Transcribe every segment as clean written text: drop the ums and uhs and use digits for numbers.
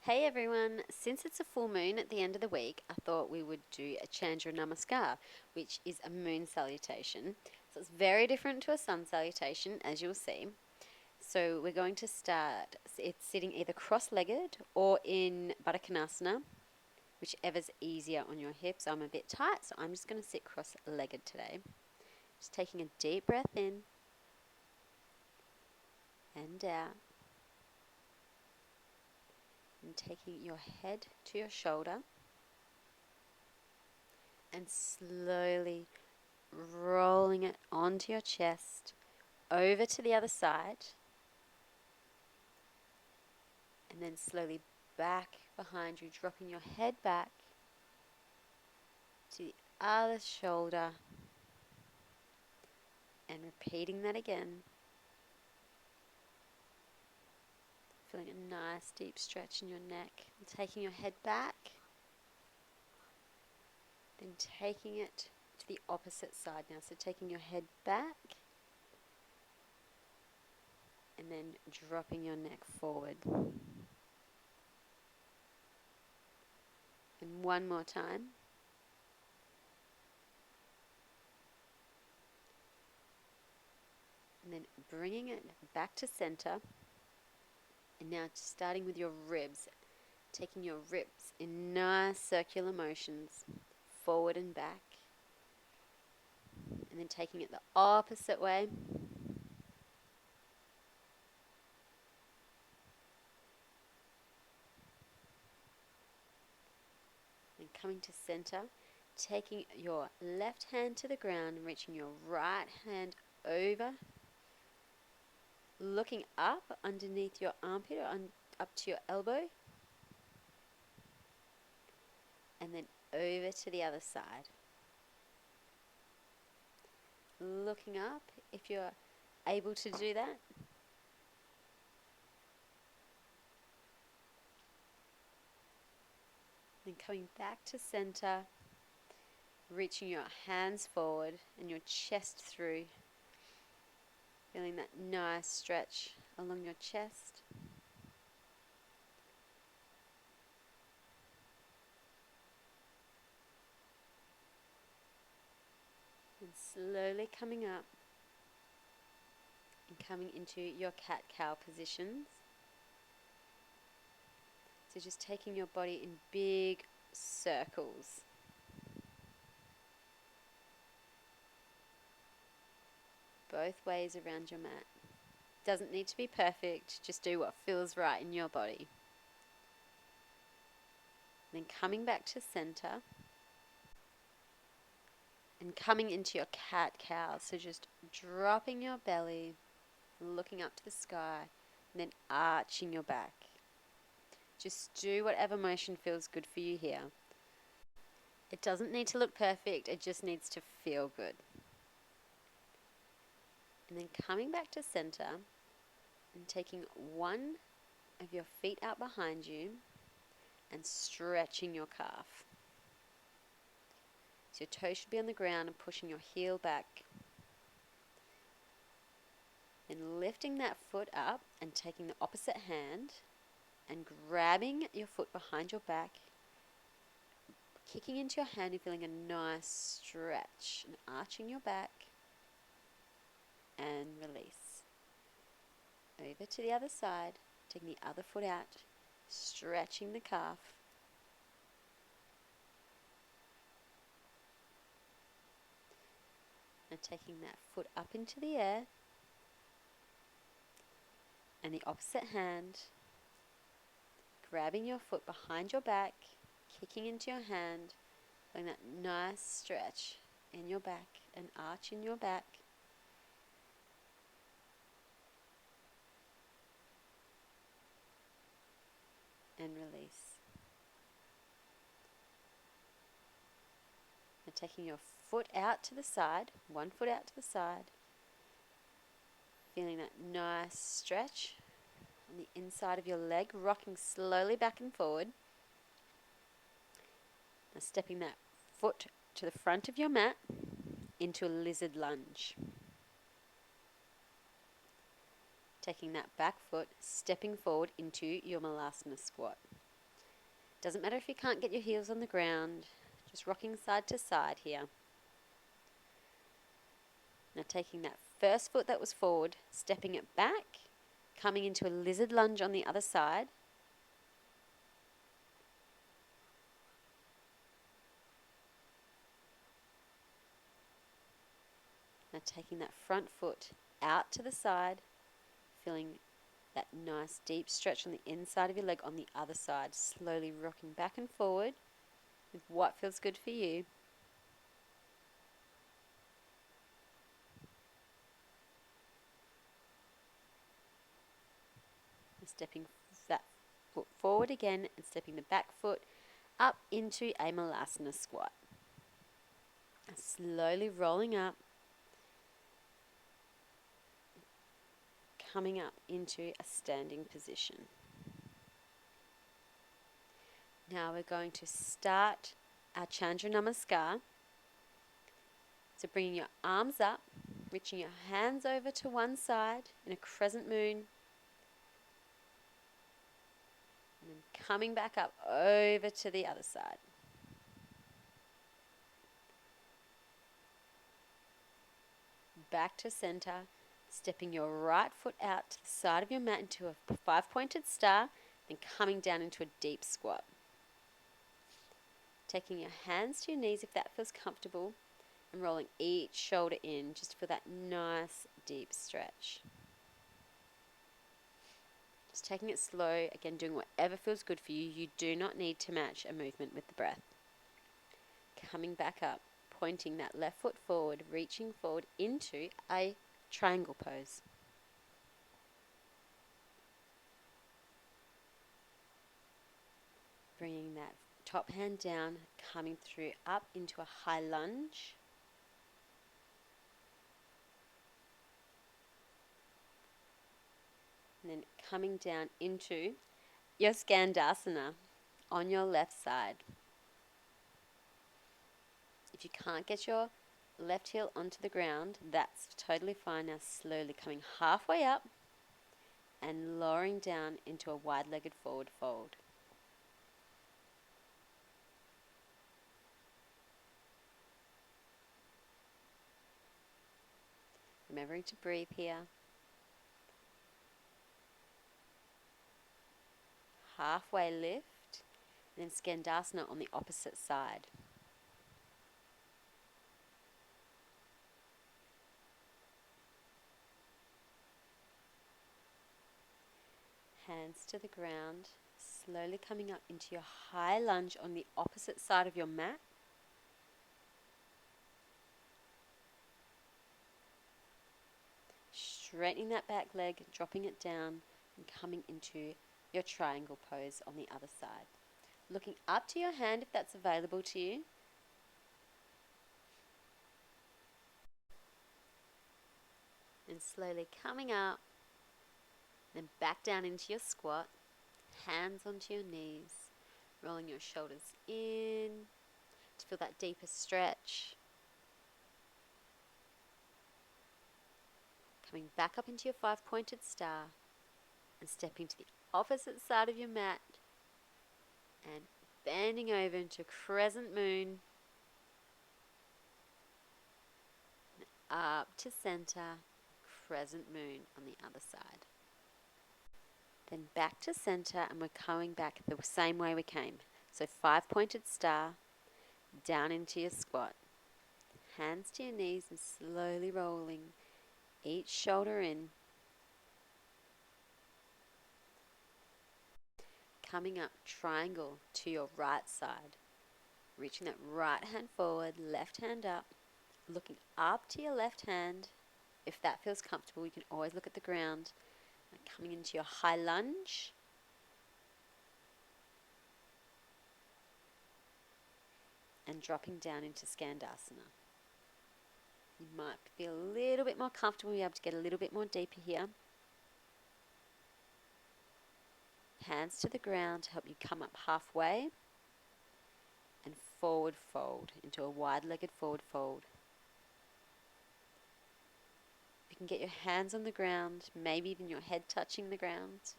Hey everyone, since it's a full moon at the end of the week, I thought we would do a Chandra Namaskar, which is a moon salutation. So it's very different to a sun salutation, as you'll see. So we're going to start, it's sitting either cross-legged or in Baddha Konasana, whichever's easier on your hips. I'm a bit tight, so I'm just going to sit cross-legged today. Just taking a deep breath in and out. And taking your head to your shoulder and slowly rolling it onto your chest, over to the other side, and then slowly back behind you, dropping your head back to the other shoulder, and repeating that again. Feeling a nice deep stretch in your neck, and taking your head back, then taking it to the opposite side now. So taking your head back, and then dropping your neck forward. And one more time. And then bringing it back to center. And now starting with your ribs, taking your ribs in nice circular motions, forward and back. And then taking it the opposite way. And coming to center, taking your left hand to the ground and reaching your right hand over, looking up underneath your armpit or up to your elbow, and then over to the other side. Looking up if you're able to do that. Then coming back to center, reaching your hands forward and your chest through. Feeling that nice stretch along your chest. And slowly coming up and coming into your cat-cow positions. So just taking your body in big circles. Both ways around your mat. Doesn't need to be perfect, just do what feels right in your body. Then coming back to center and coming into your cat-cow. So just dropping your belly, looking up to the sky, and then arching your back. Just do whatever motion feels good for you here. It doesn't need to look perfect, it just needs to feel good. And then coming back to center and taking one of your feet out behind you and stretching your calf. So your toe should be on the ground and pushing your heel back. Then lifting that foot up and taking the opposite hand and grabbing your foot behind your back, kicking into your hand and feeling a nice stretch and arching your back and release. Over to the other side, taking the other foot out, stretching the calf. And taking that foot up into the air and the opposite hand, grabbing your foot behind your back, kicking into your hand, feeling that nice stretch in your back and arch in your back. And release. And taking your foot out to the side, one foot out to the side, feeling that nice stretch on the inside of your leg, rocking slowly back and forward. Now stepping that foot to the front of your mat into a lizard lunge. Taking that back foot, stepping forward into your Malasana squat. Doesn't matter if you can't get your heels on the ground, just rocking side to side here. Now taking that first foot that was forward, stepping it back, coming into a lizard lunge on the other side. Now taking that front foot out to the side, feeling that nice deep stretch on the inside of your leg on the other side, slowly rocking back and forward with what feels good for you. Stepping that foot forward again and stepping the back foot up into a Malasana squat. Slowly rolling up, coming up into a standing position. Now we're going to start our Chandra Namaskar. So bringing your arms up, reaching your hands over to one side in a crescent moon, and then coming back up over to the other side. Back to center, stepping your right foot out to the side of your mat into a 5-pointed star, and coming down into a deep squat. Taking your hands to your knees if that feels comfortable, and rolling each shoulder in just for that nice deep stretch. Just taking it slow, again doing whatever feels good for you. You do not need to match a movement with the breath. Coming back up, pointing that left foot forward, reaching forward into a triangle pose. Bringing that top hand down, coming through up into a high lunge. And then coming down into your Skandasana on your left side. If you can't get your left heel onto the ground, that's totally fine. Now slowly coming halfway up and lowering down into a wide-legged forward fold. Remembering to breathe here. Halfway lift, and then Skandasana on the opposite side. Hands to the ground, slowly coming up into your high lunge on the opposite side of your mat. Straightening that back leg, dropping it down, and coming into your triangle pose on the other side. Looking up to your hand if that's available to you. And slowly coming up, then back down into your squat, hands onto your knees, rolling your shoulders in to feel that deeper stretch. Coming back up into your 5-pointed star and stepping to the opposite side of your mat and bending over into crescent moon. And up to center, crescent moon on the other side. Then back to center, and we're coming back the same way we came. So 5-pointed star, down into your squat. Hands to your knees and slowly rolling each shoulder in. Coming up triangle to your right side. Reaching that right hand forward, left hand up. Looking up to your left hand. If that feels comfortable, you can always look at the ground. And coming into your high lunge. And dropping down into Skandasana. You might feel a little bit more comfortable, be able to get a little bit more deeper here. Hands to the ground to help you come up halfway. And forward fold into a wide-legged forward fold. If you can get your hands on the ground, maybe even your head touching the ground.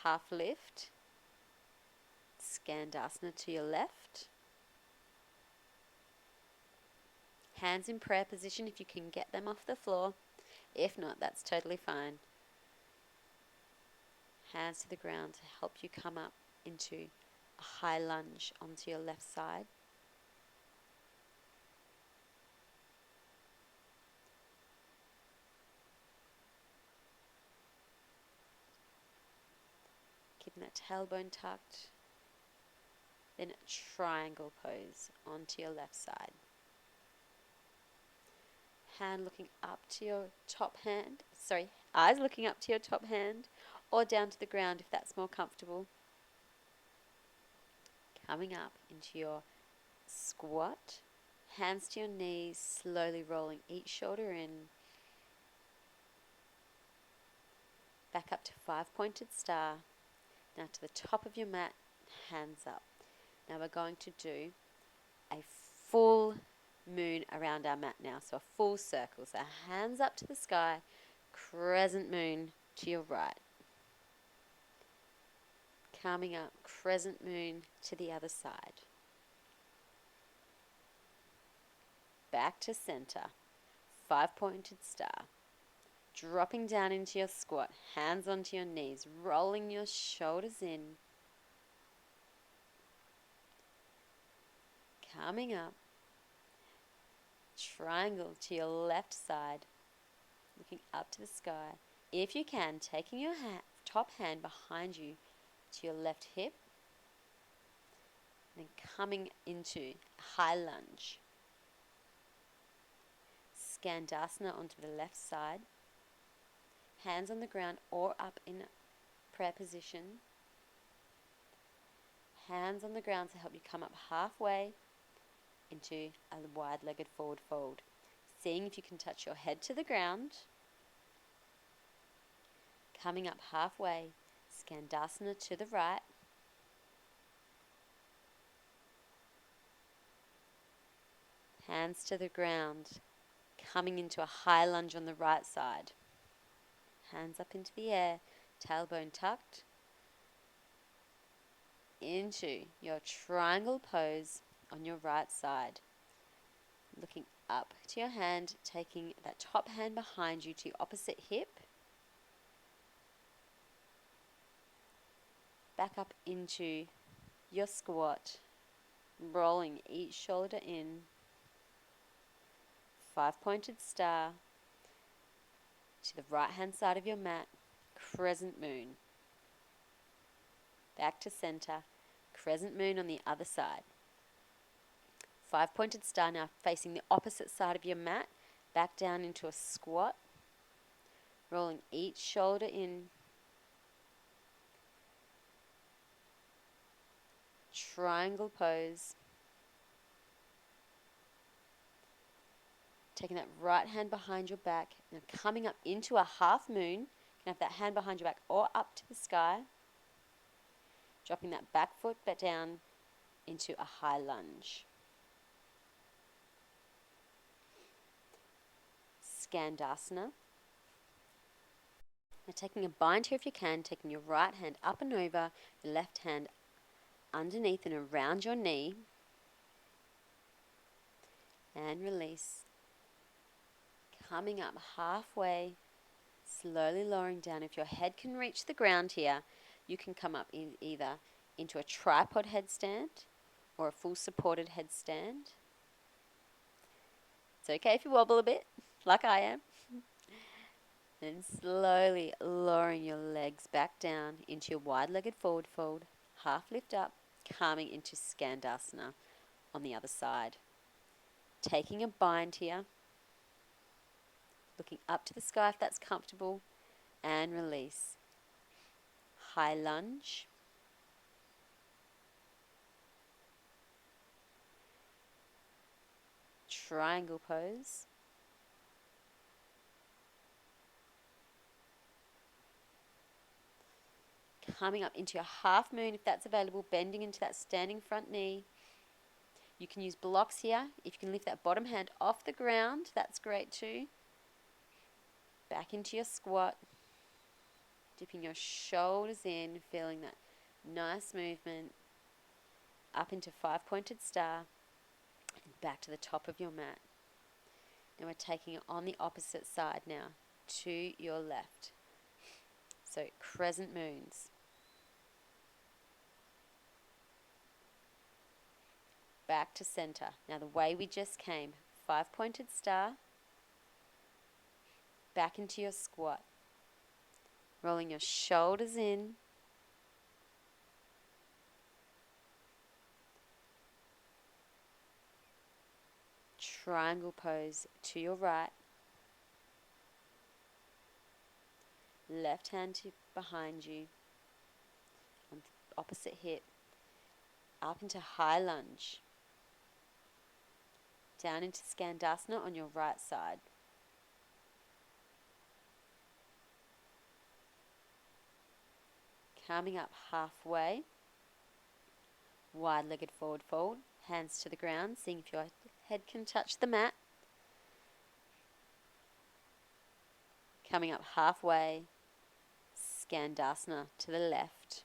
Half lift. Skandasana to your left. Hands in prayer position if you can get them off the floor. If not, that's totally fine. Hands to the ground to help you come up into a high lunge onto your left side. Keeping that tailbone tucked. Then triangle pose onto your left side. Hand looking up to your top hand. Eyes looking up to your top hand or down to the ground if that's more comfortable. Coming up into your squat. Hands to your knees, slowly rolling each shoulder in. Back up to 5-pointed star. Now to the top of your mat, hands up. Now we're going to do a full moon around our mat now. So a full circle. So hands up to the sky, crescent moon to your right. Coming up, crescent moon to the other side. Back to center, 5-pointed star. Dropping down into your squat, hands onto your knees, rolling your shoulders in. Coming up, triangle to your left side, looking up to the sky. If you can, taking your top hand behind you to your left hip, then coming into high lunge. Skandasana onto the left side, hands on the ground or up in prayer position. Hands on the ground to help you come up halfway into a wide-legged forward fold. Seeing if you can touch your head to the ground. Coming up halfway, Skandasana to the right. Hands to the ground, coming into a high lunge on the right side. Hands up into the air, tailbone tucked. Into your triangle pose on your right side. Looking up to your hand, taking that top hand behind you to your opposite hip. Back up into your squat, rolling each shoulder in. 5-pointed star to the right hand side of your mat, crescent moon. Back to center, crescent moon on the other side. 5-pointed star now facing the opposite side of your mat, back down into a squat, rolling each shoulder in. Triangle pose. Taking that right hand behind your back, now coming up into a half moon. You can have that hand behind your back or up to the sky. Dropping that back foot back down into a high lunge. Skandasana. Now taking a bind here if you can, taking your right hand up and over, your left hand underneath and around your knee. And release. Coming up halfway, slowly lowering down. If your head can reach the ground here, you can come up either into a tripod headstand or a full supported headstand. It's okay if you wobble a bit, like I am. Then slowly lowering your legs back down into your wide-legged forward fold, half lift up, coming into Skandasana on the other side. Taking a bind here, looking up to the sky if that's comfortable, and release. High lunge. Triangle pose. Coming up into your half moon if that's available, bending into that standing front knee. You can use blocks here. If you can lift that bottom hand off the ground, that's great too. Back into your squat. Dipping your shoulders in, feeling that nice movement. up into 5-pointed star, and back to the top of your mat. Now we're taking it on the opposite side now, to your left. So crescent moons. Back to center. Now the way we just came, 5-pointed star, back into your squat. Rolling your shoulders in. Triangle pose to your right. Left hand to behind you. On the opposite hip. Up into high lunge. Down into Skandasana on your right side. Coming up halfway. Wide-legged forward fold. Hands to the ground, seeing if your head can touch the mat. Coming up halfway. Skandasana to the left.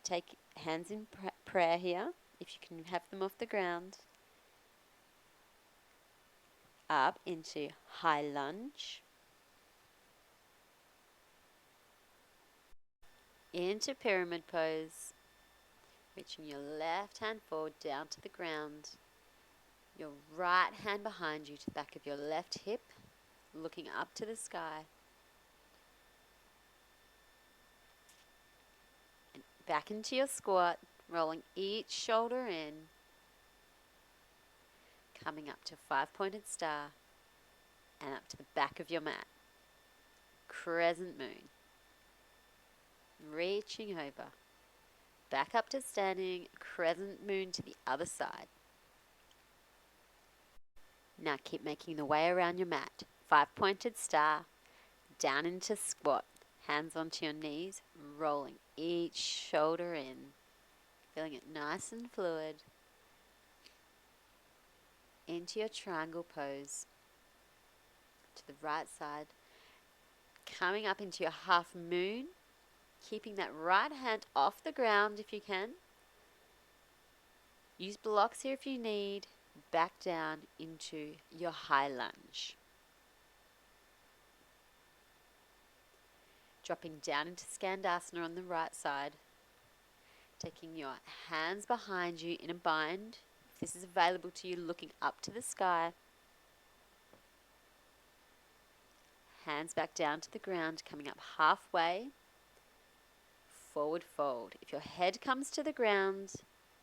Take hands in prayer here, if you can have them off the ground. Up into high lunge. Into pyramid pose. Reaching your left hand forward down to the ground. Your right hand behind you to the back of your left hip, looking up to the sky. And back into your squat, rolling each shoulder in. Coming up to 5-pointed star and up to the back of your mat. Crescent moon. Reaching over. Back up to standing, crescent moon to the other side. Now keep making the way around your mat. 5-pointed star, down into squat. Hands onto your knees, rolling each shoulder in. Feeling it nice and fluid. Into your triangle pose. To the right side. Coming up into your half moon. Keeping that right hand off the ground if you can. Use blocks here if you need. Back down into your high lunge. Dropping down into Skandasana on the right side. Taking your hands behind you in a bind. If this is available to you, looking up to the sky. Hands back down to the ground, coming up halfway. Forward fold. If your head comes to the ground,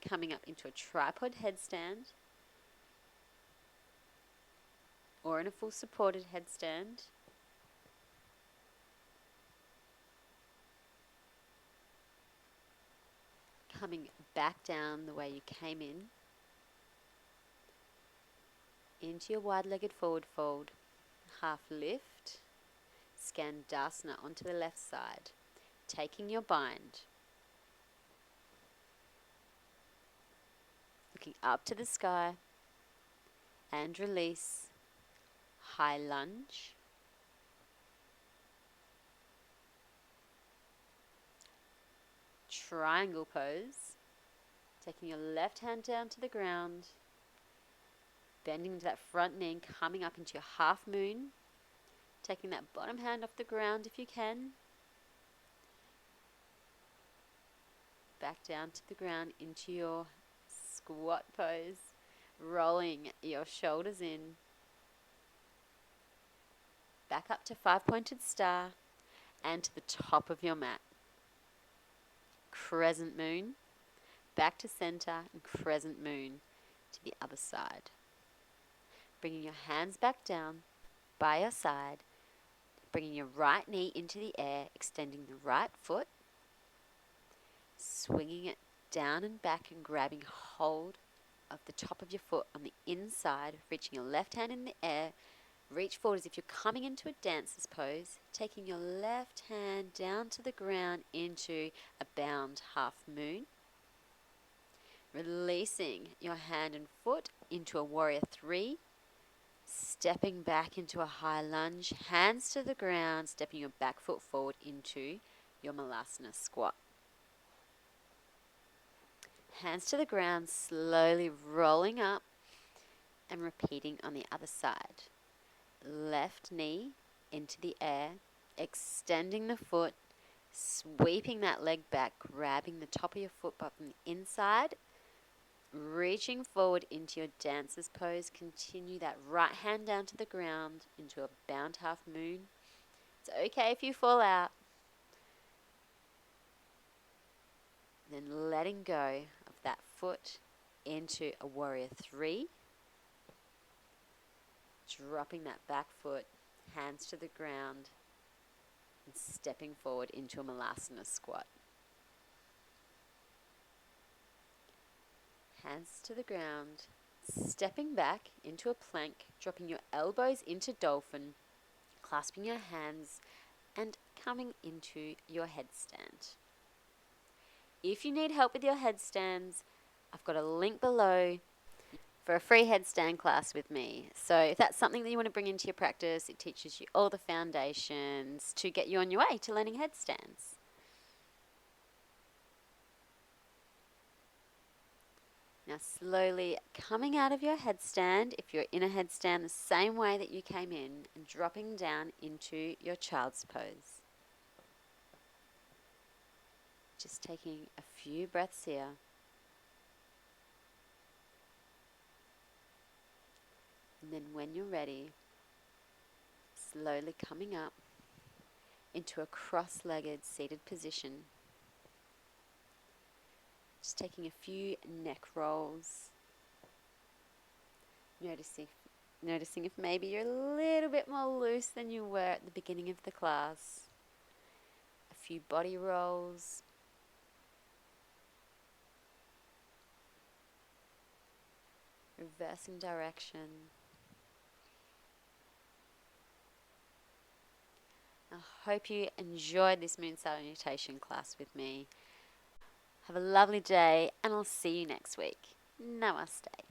coming up into a tripod headstand or in a full supported headstand. Coming back down the way you came in. Into your wide-legged forward fold. Half lift. Skandasana onto the left side. Taking your bind. Looking up to the sky. And release. High lunge. Triangle pose. Taking your left hand down to the ground. Bending into that front knee, coming up into your half moon. Taking that bottom hand off the ground if you can. Back down to the ground into your squat pose. Rolling your shoulders in. Back up to 5-pointed star and to the top of your mat. Crescent moon. Back to center and crescent moon to the other side. Bringing your hands back down by your side. Bringing your right knee into the air, extending the right foot. Swinging it down and back and grabbing hold of the top of your foot on the inside, reaching your left hand in the air. Reach forward as if you're coming into a dancer's pose, taking your left hand down to the ground into a bound half moon. Releasing your hand and foot into a warrior 3. Stepping back into a high lunge, hands to the ground, stepping your back foot forward into your Malasana squat. Hands to the ground, slowly rolling up and repeating on the other side. Left knee into the air, extending the foot, sweeping that leg back, grabbing the top of your foot from the inside, reaching forward into your dancer's pose. Continue that right hand down to the ground into a bound half moon. It's okay if you fall out. Then letting go of that foot into a warrior 3. Dropping that back foot, hands to the ground, and stepping forward into a malasana squat. Hands to the ground, stepping back into a plank, dropping your elbows into dolphin, clasping your hands, and coming into your headstand. If you need help with your headstands, I've got a link below for a free headstand class with me. So if that's something that you want to bring into your practice, it teaches you all the foundations to get you on your way to learning headstands. Now slowly coming out of your headstand, if you're in a headstand the same way that you came in, and dropping down into your child's pose. Just taking a few breaths here. And then when you're ready, slowly coming up into a cross-legged seated position. Just taking a few neck rolls. Noticing if maybe you're a little bit more loose than you were at the beginning of the class. A few body rolls. Reversing direction. I hope you enjoyed this Moon Salutation class with me. Have a lovely day, and I'll see you next week. Namaste.